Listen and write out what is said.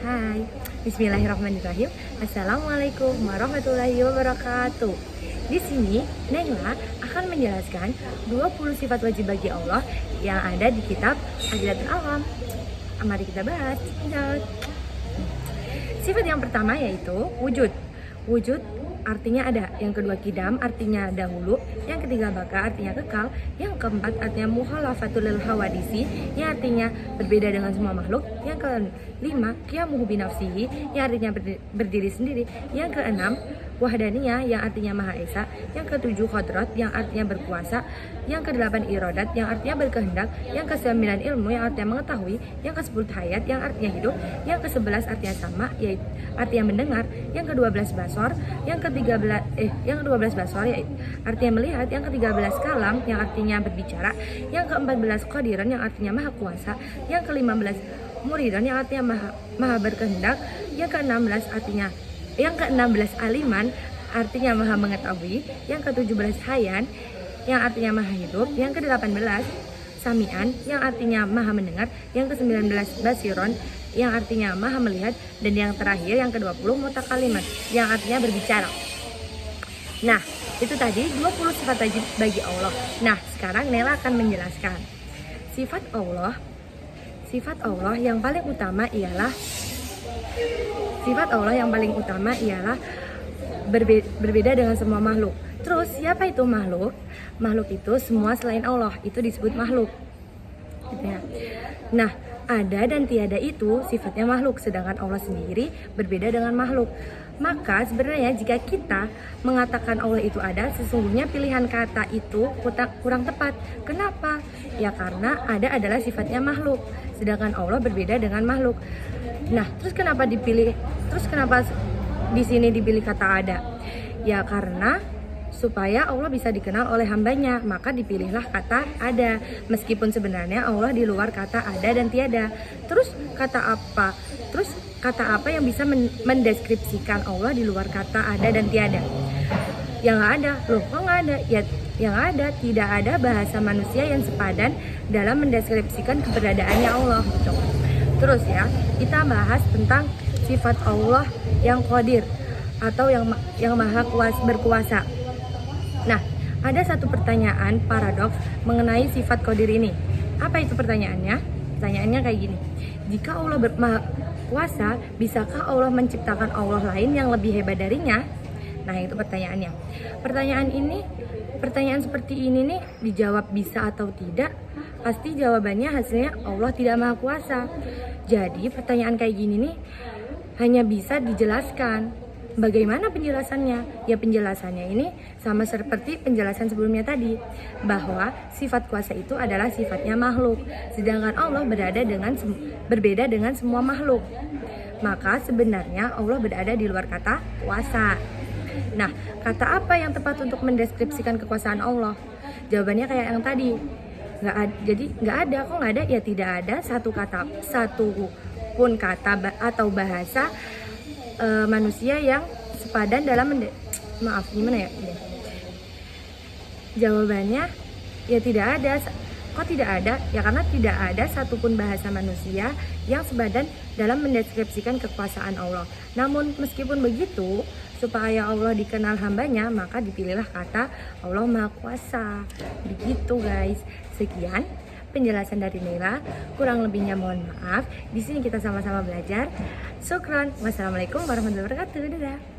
Hai, Bismillahirrahmanirrahim. Assalamualaikum warahmatullahi wabarakatuh. Di sini, Naila akan menjelaskan 20 sifat wajib bagi Allah yang ada di kitab Adilatul Awam. Mari kita bahas. Sifat yang pertama yaitu wujud. Wujud artinya ada, yang kedua kidam artinya dahulu, yang ketiga baka artinya kekal, yang keempat artinya mukhalafatul lil hawadisi yang artinya berbeda dengan semua makhluk, yang kelima qiyamuhu binafsihi yang artinya berdiri sendiri, yang keenam wahdaniyah yang artinya maha esa, yang ketujuh qadrat yang artinya berkuasa, yang kedelapan iradat yang artinya berkehendak, yang kesembilan ilmu yang artinya mengetahui, yang kesepuluh hayat yang artinya hidup, yang kesebelas artinya sama yaitu artinya mendengar, yang ke-12 basor, yang ke-12 basor yaitu artinya melihat, yang ke-13 kalam yang artinya berbicara, yang ke-14 qadiran yang artinya maha kuasa, yang ke-15 muridan yang artinya maha berkehendak, yang ke-16 aliman artinya maha mengetahui, yang ke-17 hayan yang artinya maha hidup, yang ke-18 samian yang artinya maha mendengar, yang ke-19 basiron yang artinya maha melihat, dan yang terakhir yang ke-20 mutakaliman yang artinya berbicara. Nah, itu tadi 20 sifat wajib bagi Allah. Nah, sekarang Nela akan menjelaskan sifat Allah. Sifat Allah yang paling utama ialah berbeda dengan semua makhluk. Terus siapa itu makhluk? Makhluk itu semua selain Allah, itu disebut makhluk. Gitu ya. Nah, ada dan tiada itu sifatnya makhluk, sedangkan Allah sendiri berbeda dengan makhluk. Maka sebenarnya jika kita mengatakan Allah itu ada, sesungguhnya pilihan kata itu kurang tepat. Kenapa? Ya karena ada adalah sifatnya makhluk, sedangkan Allah berbeda dengan makhluk. Nah, terus kenapa di sini dipilih kata ada? Ya karena supaya Allah bisa dikenal oleh hambanya, maka dipilihlah kata ada. Meskipun sebenarnya Allah di luar kata ada dan tiada. Terus kata apa yang bisa mendeskripsikan Allah di luar kata ada dan tiada? Yang nggak ada. Loh, kok nggak ada? Ya, yang ada tidak ada bahasa manusia yang sepadan dalam mendeskripsikan keberadaannya Allah. Gitu. Terus ya, kita bahas tentang sifat Allah yang qadir atau yang maha berkuasa. Nah, ada satu pertanyaan paradoks mengenai sifat qadir ini. Apa itu pertanyaannya? Pertanyaannya kayak gini. Jika Allah maha kuasa, bisakah Allah menciptakan Allah lain yang lebih hebat darinya? Nah, itu pertanyaannya. Pertanyaan seperti ini nih dijawab bisa atau tidak, pasti jawabannya hasilnya Allah tidak maha kuasa. Jadi, pertanyaan kayak gini nih hanya bisa dijelaskan. Bagaimana penjelasannya? Ya penjelasannya ini sama seperti penjelasan sebelumnya tadi, bahwa sifat kuasa itu adalah sifatnya makhluk, sedangkan Allah berbeda dengan semua makhluk. Maka sebenarnya Allah berada di luar kata kuasa. Nah, kata apa yang tepat untuk mendeskripsikan kekuasaan Allah? Jawabannya kayak yang tadi. Nggak ada. Kok nggak ada? Ya tidak ada satu pun kata atau bahasa manusia yang sepadan dalam jawabannya ya tidak ada. Kok tidak ada? Ya karena tidak ada satupun bahasa manusia yang sepadan dalam mendeskripsikan kekuasaan Allah. Namun meskipun begitu, supaya Allah dikenal hambanya, maka dipilihlah kata Allah Maha Kuasa. Begitu guys. Sekian penjelasan dari Naila, kurang lebihnya mohon maaf. Di sini kita sama-sama belajar. Syukran. Wassalamualaikum warahmatullahi wabarakatuh. Dadah.